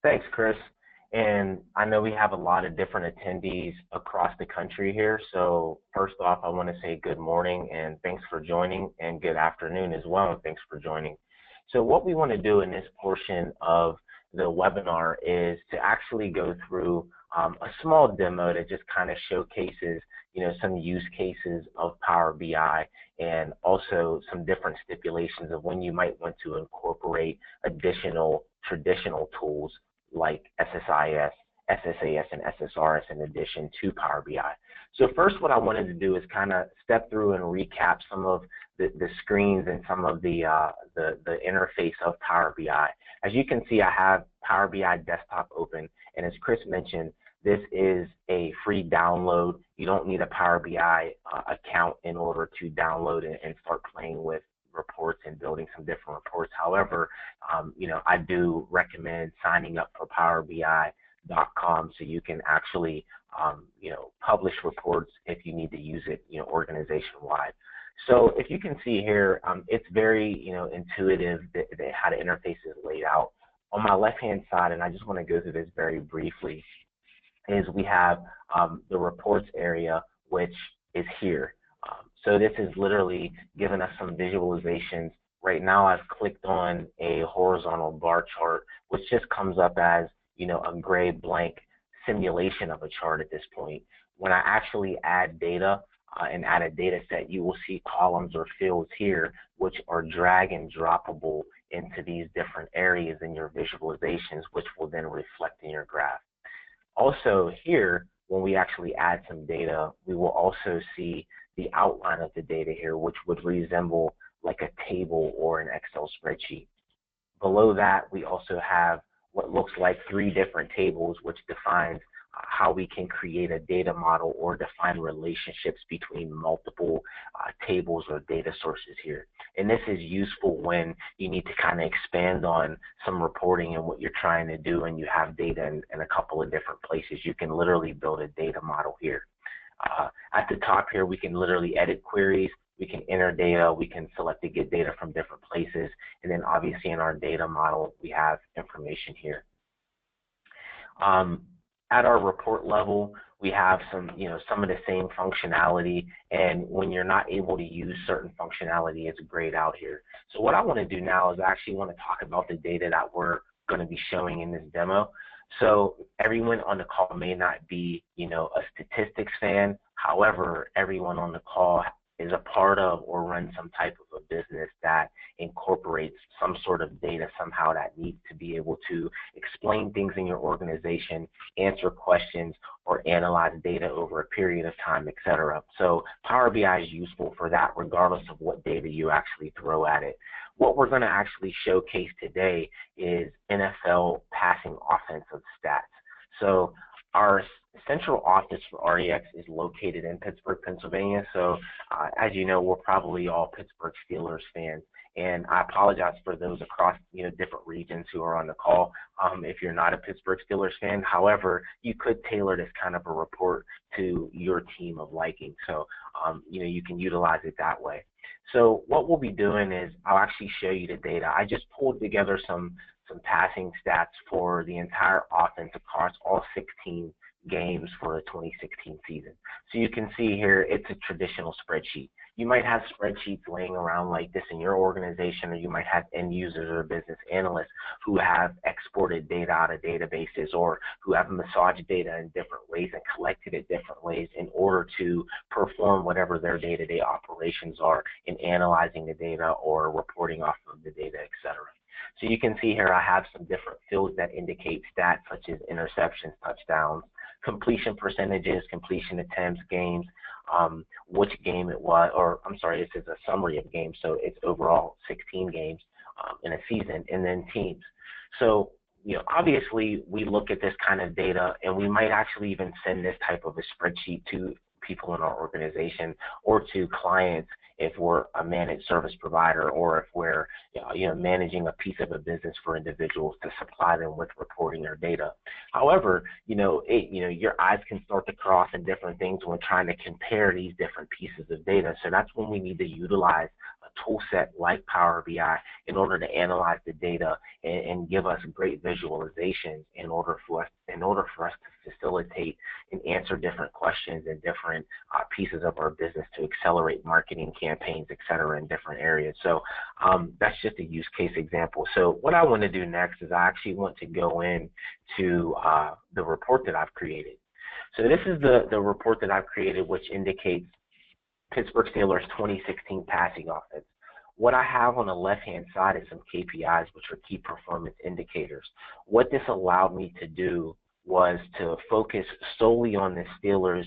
Thanks, Chris. And I know we have a lot of different attendees across the country here. So first off, I want to say good morning and thanks for joining, and good afternoon as well, and thanks for joining. So what we want to do in this portion of the webinar is to actually go through a small demo that just kind of showcases, some use cases of Power BI, and also some different stipulations of when you might want to incorporate additional traditional tools like SSIS, SSAS, and SSRS in addition to Power BI. So first, what I wanted to do is kind of step through and recap some of the screens and some of the interface of Power BI. As you can see, I have Power BI Desktop open, and as Chris mentioned, this is a free download. You don't need a Power BI account in order to download and start playing with reports and building some different reports. However, I do recommend signing up for PowerBI.com so you can actually, publish reports if you need to use it, organization-wide. So if you can see here, it's very, intuitive how the interface is laid out. On my left-hand side, and I just want to go through this very briefly, is we have the reports area, which is here. So this is literally giving us some visualizations. Right now I've clicked on a horizontal bar chart, which just comes up as, a gray blank simulation of a chart at this point. When I actually add data and add a data set, you will see columns or fields here, which are drag and droppable into these different areas in your visualizations, which will then reflect in your graph. Also here, when we actually add some data, we will also see the outline of the data here, which would resemble like a table or an Excel spreadsheet. Below that, we also have what looks like 3 different tables, which defines how we can create a data model or define relationships between multiple tables or data sources here. And this is useful when you need to kind of expand on some reporting and what you're trying to do, and you have data in a couple of different places. You can literally build a data model here. At the top here, we can literally edit queries, we can enter data, we can select to get data from different places, and then obviously in our data model, we have information here. At our report level, we have some of the same functionality, and when you're not able to use certain functionality, it's grayed out here. So what I want to do now is I actually want to talk about the data that we're going to be showing in this demo. So everyone on the call may not be, a statistics fan. However, everyone on the call is a part of or runs some type of a business that incorporates some sort of data somehow that needs to be able to explain things in your organization, answer questions, or analyze data over a period of time, etc. So Power BI is useful for that regardless of what data you actually throw at it. What we're going to actually showcase today is NFL passing offensive stats. So our central office for REX is located in Pittsburgh, Pennsylvania. So as you know, we're probably all Pittsburgh Steelers fans. And I apologize for those across different regions who are on the call if you're not a Pittsburgh Steelers fan. However, you could tailor this kind of a report to your team of liking. So you can utilize it that way. So what we'll be doing is I'll actually show you the data. I just pulled together some passing stats for the entire offense across all 16 games for the 2016 season. So you can see here, it's a traditional spreadsheet. You might have spreadsheets laying around like this in your organization, or you might have end users or business analysts who have exported data out of databases, or who have massaged data in different ways and collected it different ways in order to perform whatever their day-to-day operations are in analyzing the data or reporting off of the data, etc. So you can see here I have some different fields that indicate stats such as interceptions, touchdowns, completion percentages, completion attempts, games, which game it was, or I'm sorry, this is a summary of games, so it's overall 16 games in a season, and then teams. So obviously we look at this kind of data, and we might actually even send this type of a spreadsheet to people in our organization or to clients if we're a managed service provider, or if we're managing a piece of a business for individuals to supply them with reporting or data. However, your eyes can start to cross in different things when trying to compare these different pieces of data. So that's when we need to utilize a tool set like Power BI in order to analyze the data and give us great visualizations in order for us to facilitate and answer different questions in different pieces of our business to accelerate marketing campaigns, et cetera, in different areas. So that's just a use case example. So what I want to do next is I actually want to go into the report that I've created. So this is the report that I've created, which indicates Pittsburgh Steelers 2016 passing offense. What I have on the left-hand side is some KPIs, which are key performance indicators. What this allowed me to do was to focus solely on the Steelers'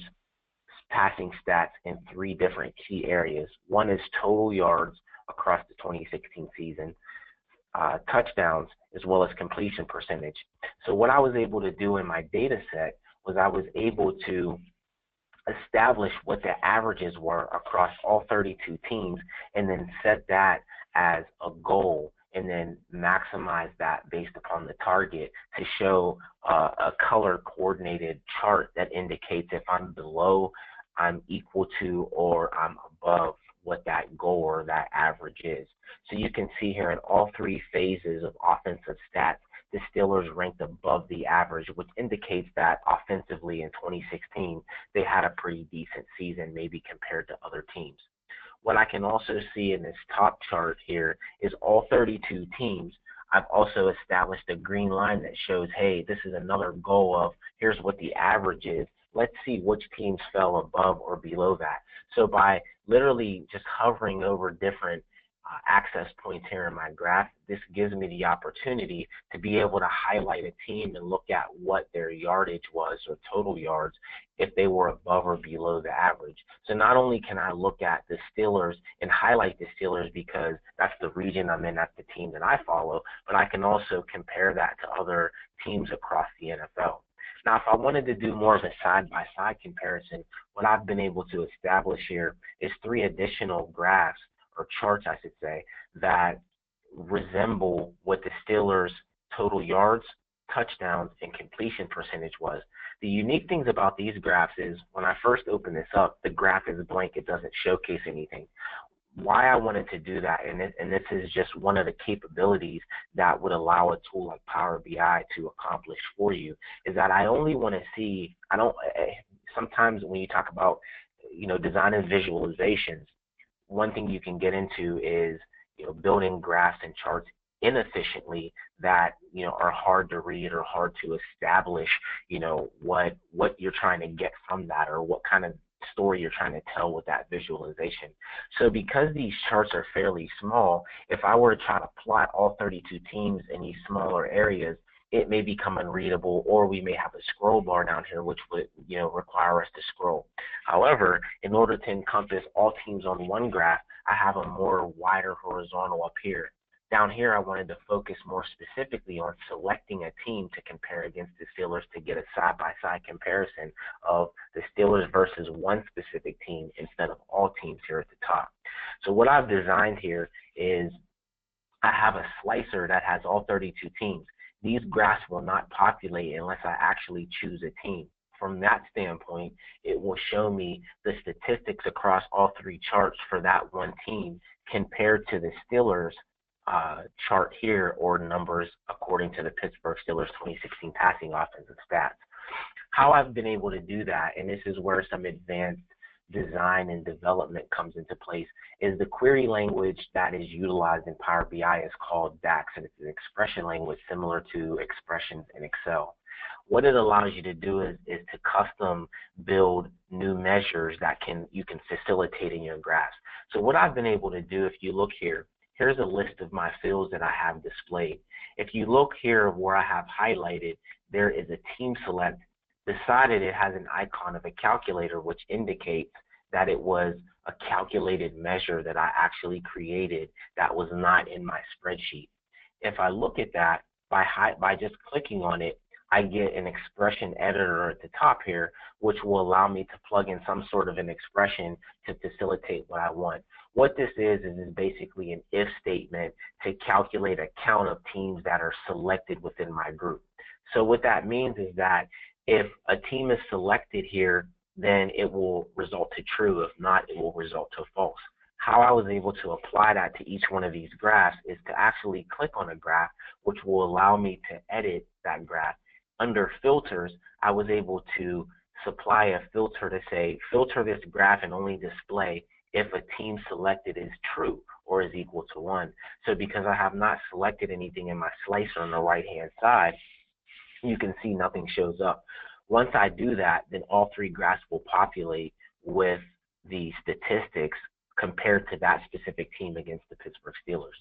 passing stats in 3 different key areas. One is total yards across the 2016 season, touchdowns, as well as completion percentage. So what I was able to do in my data set was I was able to establish what the averages were across all 32 teams and then set that as a goal and then maximize that based upon the target to show a color coordinated chart that indicates if I'm below, I'm equal to, or I'm above what that goal or that average is. So you can see here in all 3 phases of offensive stats, the Steelers ranked above the average, which indicates that offensively in 2016, they had a pretty decent season, maybe compared to other teams. What I can also see in this top chart here is all 32 teams. I've also established a green line that shows, hey, this is another goal of here's what the average is. Let's see which teams fell above or below that. So by literally just hovering over different access points here in my graph, this gives me the opportunity to be able to highlight a team and look at what their yardage was or total yards if they were above or below the average. So not only can I look at the Steelers and highlight the Steelers because that's the region I'm in, that's the team that I follow, but I can also compare that to other teams across the NFL. Now, if I wanted to do more of a side-by-side comparison, what I've been able to establish here is 3 additional graphs, or charts, I should say, that resemble what the Steelers' total yards, touchdowns, and completion percentage was. The unique things about these graphs is when I first open this up, the graph is blank. It doesn't showcase anything. Why I wanted to do that, and this is just one of the capabilities that would allow a tool like Power BI to accomplish for you, is that I only want to see, sometimes when you talk about, design and visualizations, one thing you can get into is, building graphs and charts inefficiently that, are hard to read or hard to establish, what you're trying to get from that or what kind of story you're trying to tell with that visualization. So because these charts are fairly small, if I were to try to plot all 32 teams in these smaller areas, it may become unreadable, or we may have a scroll bar down here which would require us to scroll. However, in order to encompass all teams on one graph, I have a more wider horizontal up here. Down here, I wanted to focus more specifically on selecting a team to compare against the Steelers to get a side-by-side comparison of the Steelers versus one specific team instead of all teams here at the top. So what I've designed here is I have a slicer that has all 32 teams. These graphs will not populate unless I actually choose a team. From that standpoint, it will show me the statistics across all 3 charts for that one team compared to the Steelers chart here, or numbers according to the Pittsburgh Steelers 2016 passing offensive stats. How I've been able to do that, and this is where some advanced design and development comes into place, is the query language that is utilized in Power BI is called DAX, and it's an expression language similar to expressions in Excel. What it allows you to do is to custom build new measures that you can facilitate in your graphs. So what I've been able to do, if you look here, here's a list of my fields that I have displayed. If you look here where I have highlighted, there is a team select. Beside it, it has an icon of a calculator, which indicates that it was a calculated measure that I actually created that was not in my spreadsheet. If I look at that, by just clicking on it, I get an expression editor at the top here, which will allow me to plug in some sort of an expression to facilitate what I want. What this is basically an if statement to calculate a count of teams that are selected within my group. So what that means is that if a team is selected here, then it will result to true. If not, it will result to false. how I was able to apply that to each one of these graphs is to actually click on a graph, which will allow me to edit that graph. Under filters, I was able to supply a filter to say, filter this graph and only display if a team selected is true or is equal to 1. So because I have not selected anything in my slicer on the right-hand side, you can see nothing shows up. Once I do that, then all 3 graphs will populate with the statistics compared to that specific team against the Pittsburgh Steelers.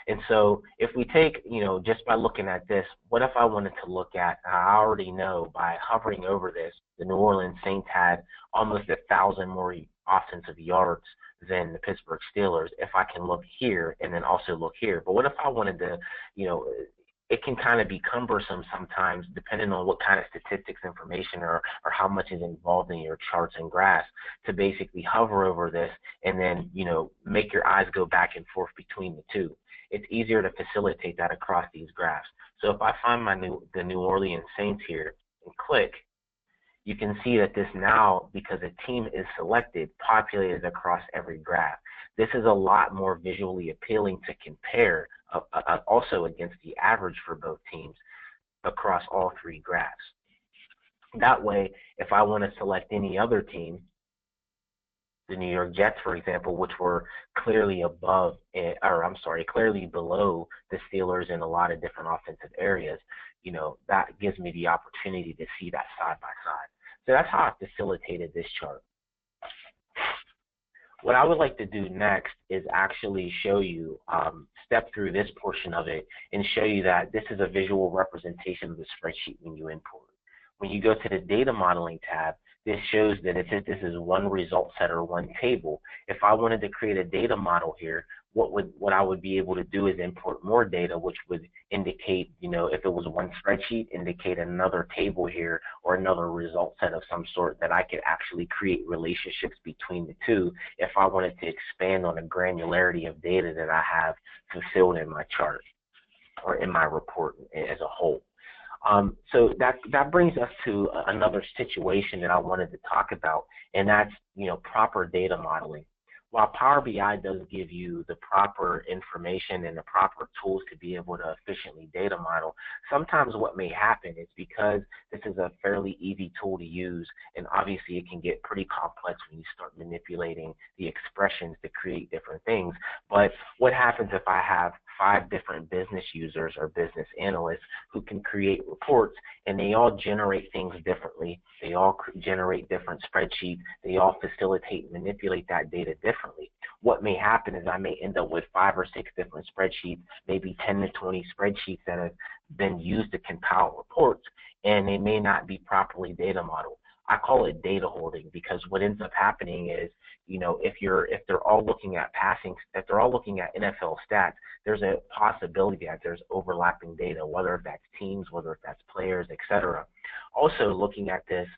And so if we take, just by looking at this, what if I wanted to look at, I already know by hovering over this, the New Orleans Saints had almost 1,000 more offensive yards than the Pittsburgh Steelers. If I can look here and then also look here. But what if I wanted to, it can kind of be cumbersome sometimes depending on what kind of statistics information or how much is involved in your charts and graphs to basically hover over this and then, make your eyes go back and forth between the two. It's easier to facilitate that across these graphs. So if I find the New Orleans Saints here and click, you can see that this now, because a team is selected, populated across every graph. This is a lot more visually appealing to compare also against the average for both teams across all 3 graphs. That way, if I want to select any other team, the New York Jets, for example, which were clearly clearly below the Steelers in a lot of different offensive areas, that gives me the opportunity to see that side by side. So that's how I facilitated this chart. What I would like to do next is actually show you, step through this portion of it and show you that this is a visual representation of the spreadsheet when you import. When you go to the data modeling tab, this shows that this is one result set or one table. If I wanted to create a data model here, what I would be able to do is import more data, which would indicate, if it was one spreadsheet, indicate another table here or another result set of some sort that I could actually create relationships between the two if I wanted to expand on the granularity of data that I have fulfilled in my chart or in my report as a whole. So that brings us to another situation that I wanted to talk about, and that's, proper data modeling. While Power BI does give you the proper information and the proper tools to be able to efficiently data model, sometimes what may happen is because this is a fairly easy tool to use, and obviously it can get pretty complex when you start manipulating the expressions to create different things. But what happens if I have 5 different business users or business analysts who can create reports, and they all generate things differently? They all generate different spreadsheets. They all facilitate and manipulate that data differently. What may happen is I may end up with 5 or 6 different spreadsheets, maybe 10 to 20 spreadsheets that have been used to compile reports, and they may not be properly data modeled. I call it data hoarding, because what ends up happening is, if they're all looking at if they're all looking at NFL stats, there's a possibility that there's overlapping data, whether that's teams, whether that's players, etc. Also, looking at this,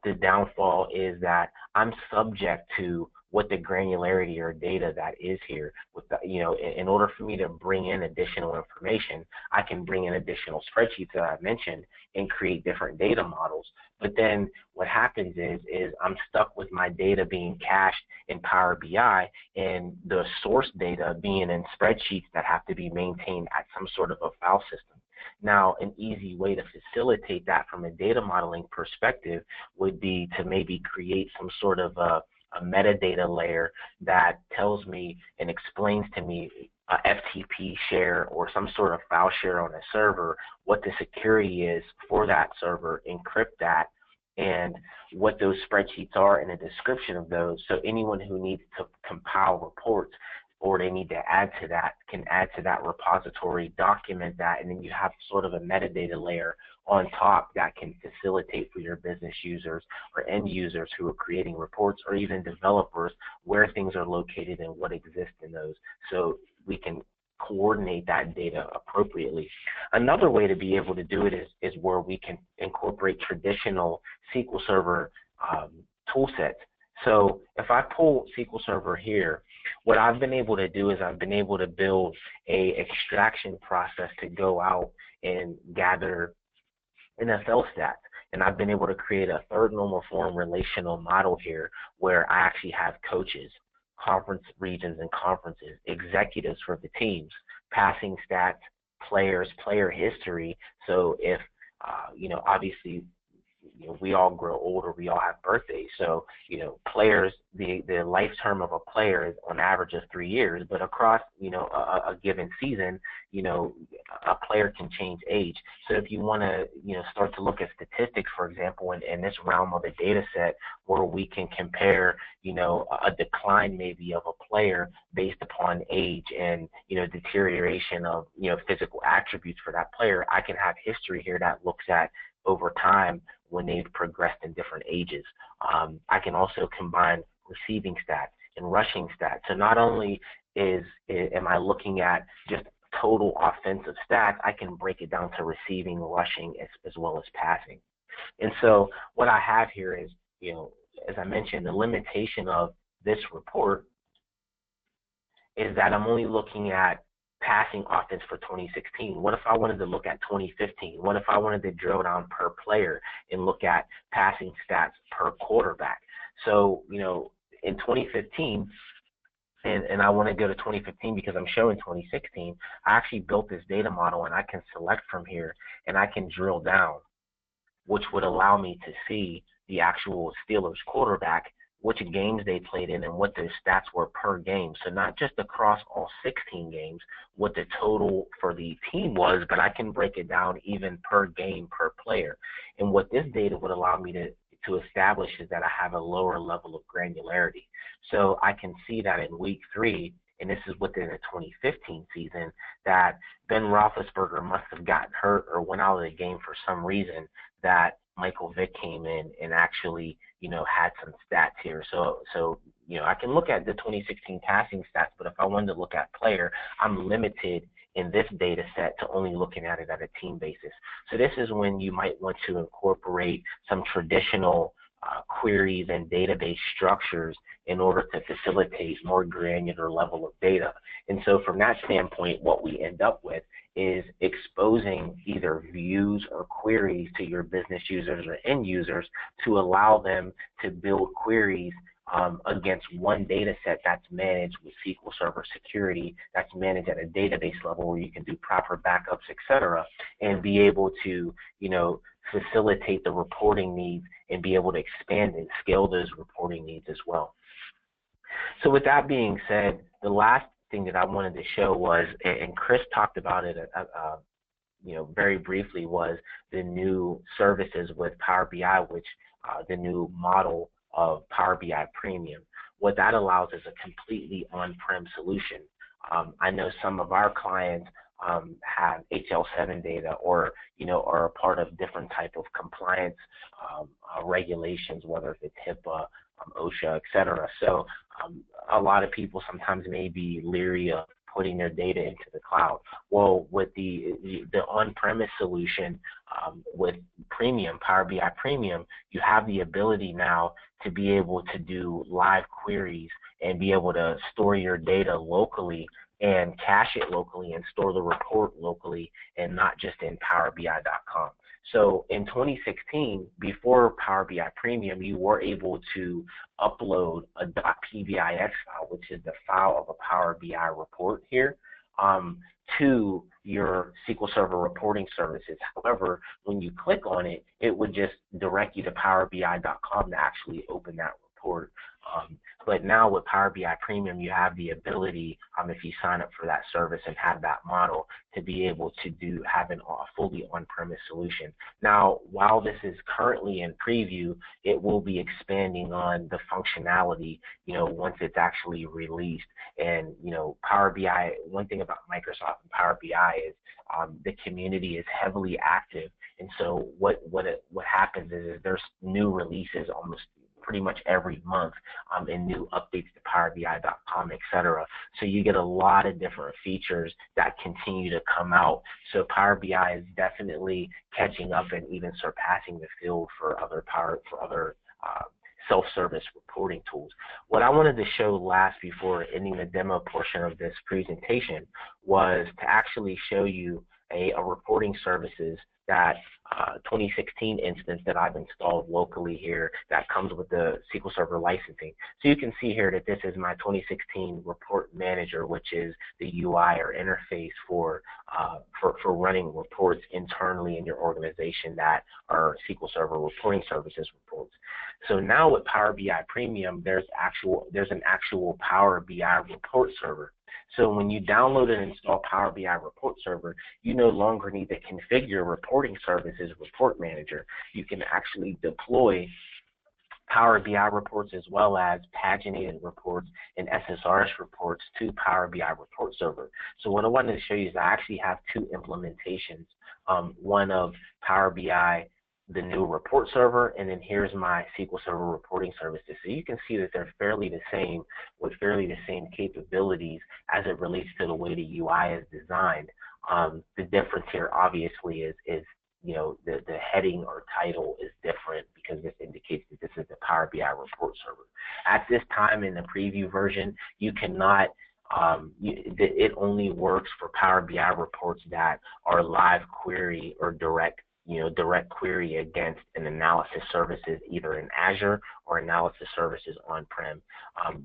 the downfall is that I'm subject to what the granularity or data that is here. With the, in order for me to bring in additional information, I can bring in additional spreadsheets that I mentioned and create different data models. But then what happens is I'm stuck with my data being cached in Power BI and the source data being in spreadsheets that have to be maintained at some sort of a file system. Now, an easy way to facilitate that from a data modeling perspective would be to maybe create some sort of a metadata layer that tells me and explains to me a FTP share or some sort of file share on a server, what the security is for that server, encrypt that, and what those spreadsheets are and a description of those. So anyone who needs to compile reports or they need to add to that can add to that repository, document that, and then you have sort of a metadata layer on top that can facilitate for your business users or end users who are creating reports, or even developers, where things are located and what exists in those, so we can coordinate that data appropriately. Another way to be able to do it is where we can incorporate traditional SQL Server tool sets. So if I pull SQL Server here, what I've been able to do is I've been able to build a extraction process to go out and gather NFL stats. And I've been able to create a third normal form relational model here where I actually have coaches conference regions and conferences, executives for the teams, passing stats, players, player history. So if, obviously, we all grow older, we all have birthdays. So, players, the life term of a player is on average of 3 years, but across, a given season, a player can change age. So if you want to, start to look at statistics, for example, in this realm of a data set where we can compare, a decline maybe of a player based upon age and, deterioration of, physical attributes for that player, I can have history here that looks at over time when they've progressed in different ages. I can also combine receiving stats and rushing stats. So not only am I looking at just total offensive stats, I can break it down to receiving, rushing, as well as passing. And so what I have here is, as I mentioned, the limitation of this report is that I'm only looking at passing offense for 2016. What if I wanted to look at 2015? What if I wanted to drill down per player and look at passing stats per quarterback? So, in 2015, and I want to go to 2015 because I'm showing 2016, I actually built this data model, and I can select from here and I can drill down, which would allow me to see the actual Steelers quarterback, which games they played in, and what their stats were per game. So not just across all 16 games, what the total for the team was, but I can break it down even per game, per player. And what this data would allow me to establish is that I have a lower level of granularity. So I can see that in week 3, and this is within the 2015 season, that Ben Roethlisberger must have gotten hurt or went out of the game for some reason, that Michael Vick came in and actually, had some stats here. So, I can look at the 2016 passing stats, but if I wanted to look at player, I'm limited in this data set to only looking at it at a team basis. So this is when you might want to incorporate some traditional queries and database structures in order to facilitate more granular level of data. And so from that standpoint, what we end up with is exposing either views or queries to your business users or end users to allow them to build queries against one data set that's managed with SQL Server security, that's managed at a database level where you can do proper backups, et cetera, and be able to, facilitate the reporting needs and be able to expand and scale those reporting needs as well. So with that being said, the last thing that I wanted to show was, and Chris talked about it, very briefly, was the new services with Power BI, which the new model of Power BI Premium. What that allows is a completely on-prem solution. I know some of our clients have HL7 data or, are a part of different type of compliance regulations, whether it's HIPAA, OSHA, et cetera. So a lot of people sometimes may be leery of putting their data into the cloud. Well, with the on-premise solution with Premium, Power BI Premium, you have the ability now to be able to do live queries and be able to store your data locally and cache it locally and store the report locally and not just in PowerBI.com. So in 2016, before Power BI Premium, you were able to upload a .pbix file, which is the file of a Power BI report here, to your SQL Server reporting services. However, when you click on it, it would just direct you to PowerBI.com to actually open that report. But now with Power BI Premium, you have the ability, if you sign up for that service and have that model, to be able to have a fully on-premise solution. Now, while this is currently in preview, it will be expanding on the functionality, once it's actually released. And, Power BI, one thing about Microsoft and Power BI is the community is heavily active. And so what happens is there's new releases almost pretty much every month, and new updates to PowerBI.com, et cetera. So you get a lot of different features that continue to come out. So Power BI is definitely catching up and even surpassing the field for other self-service reporting tools. What I wanted to show last before ending the demo portion of this presentation was to actually show you a reporting services that 2016 instance that I've installed locally here that comes with the SQL Server licensing. So you can see here that this is my 2016 report manager, which is the UI or interface for running reports internally in your organization that are SQL Server reporting services reports. So now with Power BI Premium, there's an actual Power BI report server. So when you download and install Power BI Report Server, you no longer need to configure Reporting Services Report Manager. You can actually deploy Power BI reports as well as paginated reports and SSRS reports to Power BI Report Server. So what I wanted to show you is I actually have two implementations, one of Power BI, the new report server, and then here's my SQL Server reporting services. So you can see that they're fairly the same with fairly the same capabilities as it relates to the way the UI is designed. The difference here obviously is you know, the heading or title is different because this indicates that this is the Power BI report server. At this time in the preview version, you cannot it only works for Power BI reports that are live query or direct query against an analysis services either in Azure or analysis services on-prem.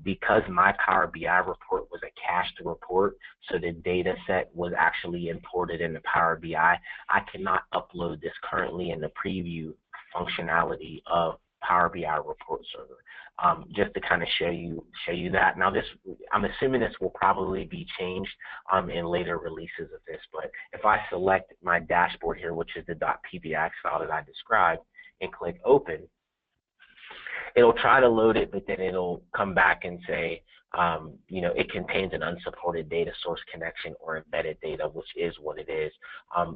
Because my Power BI report was a cached report, so the data set was actually imported into Power BI, I cannot upload this currently in the preview functionality of Power BI report server. Just to kind of show you that. Now this, I'm assuming this will probably be changed in later releases of this, but if I select my dashboard here, which is the .pbx file that I described, and click open, it'll try to load it, but then it'll come back and say, you know, it contains an unsupported data source connection or embedded data, which is what it is.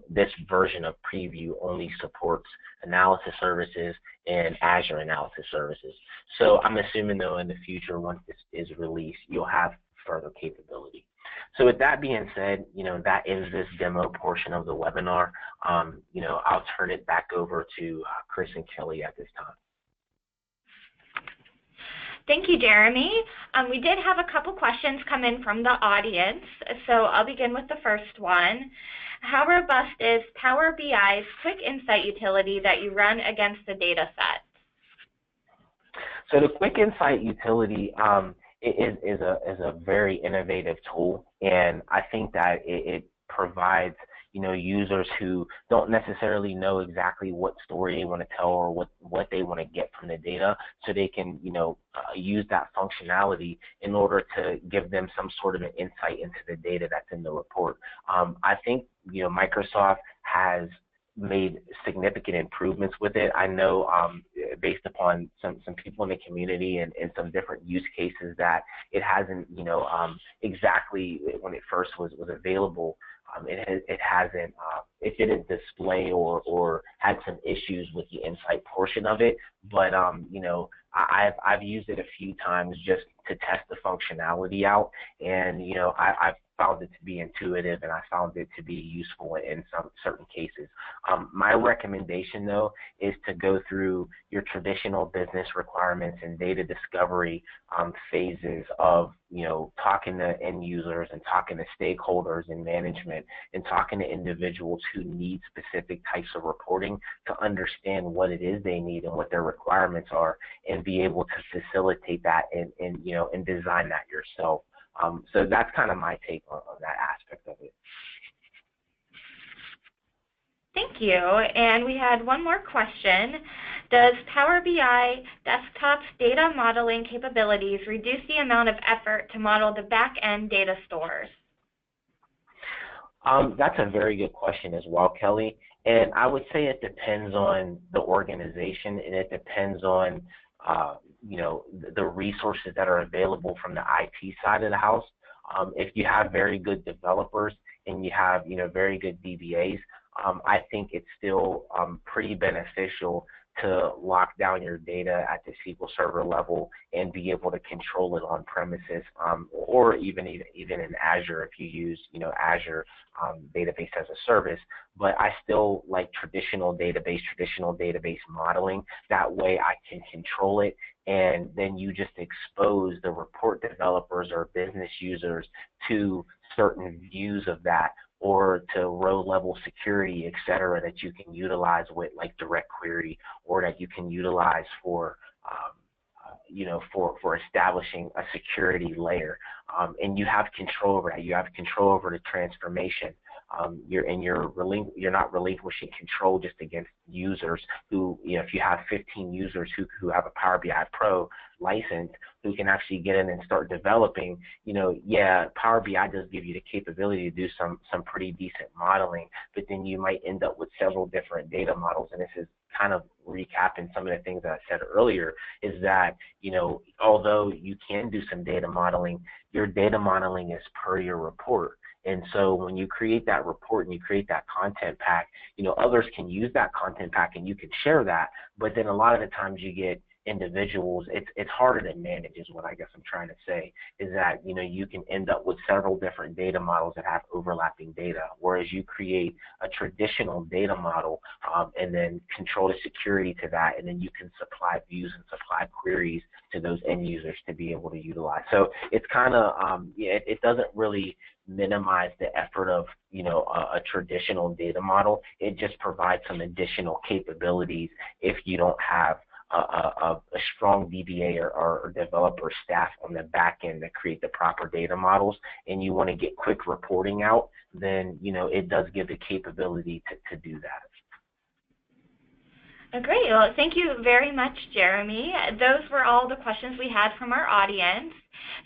This version of preview only supports analysis services and Azure analysis services. So I'm assuming though in the future, once this is released, you'll have further capability. So with that being said, you know, that ends this demo portion of the webinar. You know, I'll turn it back over to Chris and Kelly at this time. Thank you, Jeremy. We did have a couple questions come in from the audience, so I'll begin with the first one. How robust is Power BI's Quick Insight utility that you run against the data set? So the Quick Insight utility is a very innovative tool, and I think that it provides, you know, users who don't necessarily know exactly what story they want to tell or what they want to get from the data, so they can, you know, use that functionality in order to give them some sort of an insight into the data that's in the report. I think, you know, Microsoft has made significant improvements with it. I know based upon some people in the community and some different use cases that it hasn't, you know, exactly when it first was available, it didn't display or had some issues with the insight portion of it, but you know, I've used it a few times just to test the functionality out, and you know, I've found it to be intuitive, and I found it to be useful in some certain cases. My recommendation though is to go through your traditional business requirements and data discovery phases of, you know, talking to end users and talking to stakeholders and management and talking to individuals who need specific types of reporting to understand what it is they need and what their requirements are, and be able to facilitate that and you know, and design that yourself. So that's kind of my take on that aspect of it. Thank you. And we had one more question. Does Power BI Desktop's data modeling capabilities reduce the amount of effort to model the back-end data stores? That's a very good question as well, Kelly. And I would say it depends on the organization, and it depends on you know, the resources that are available from the IT side of the house. If you have very good developers and you have, you know, very good DBAs, I think it's still pretty beneficial to lock down your data at the SQL Server level and be able to control it on premises, or even in Azure if you use, you know, Azure database as a service. But I still like traditional database modeling. That way I can control it, and then you just expose the report developers or business users to certain views of that or to row level security, et cetera, that you can utilize with like direct query, or that you can utilize for for establishing a security layer, and you have control over that. You have control over the transformation. You're not relinquishing control just against users who, if you have 15 users who have a Power BI Pro license, who can actually get in and start developing, yeah, Power BI does give you the capability to do some pretty decent modeling, but then you might end up with several different data models. And this is kind of recapping some of the things that I said earlier, is that, although you can do some data modeling, your data modeling is per your report. And so when you create that report and you create that content pack, others can use that content pack and you can share that. But then a lot of the times you get individuals, it's harder to manage, is what I guess I'm trying to say, is that, you can end up with several different data models that have overlapping data, whereas you create a traditional data model and then control the security to that, and then you can supply views and supply queries to those end users to be able to utilize. So it's kind of, it doesn't really minimize the effort of, a traditional data model. It just provides some additional capabilities if you don't have a strong DBA or developer staff on the back end that create the proper data models, and you want to get quick reporting out, then it does give the capability to do that. Great. Well, thank you very much, Jeremy. Those were all the questions we had from our audience.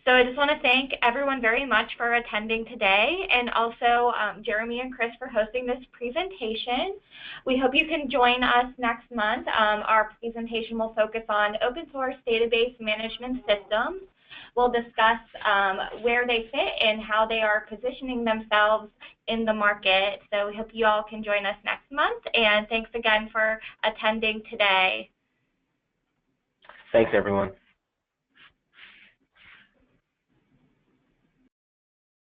So I just want to thank everyone very much for attending today, and also Jeremy and Chris for hosting this presentation. We hope you can join us next month. Our presentation will focus on open source database management systems. We'll discuss where they fit and how they are positioning themselves in the market. So we hope you all can join us next month. And thanks again for attending today. Thanks, everyone.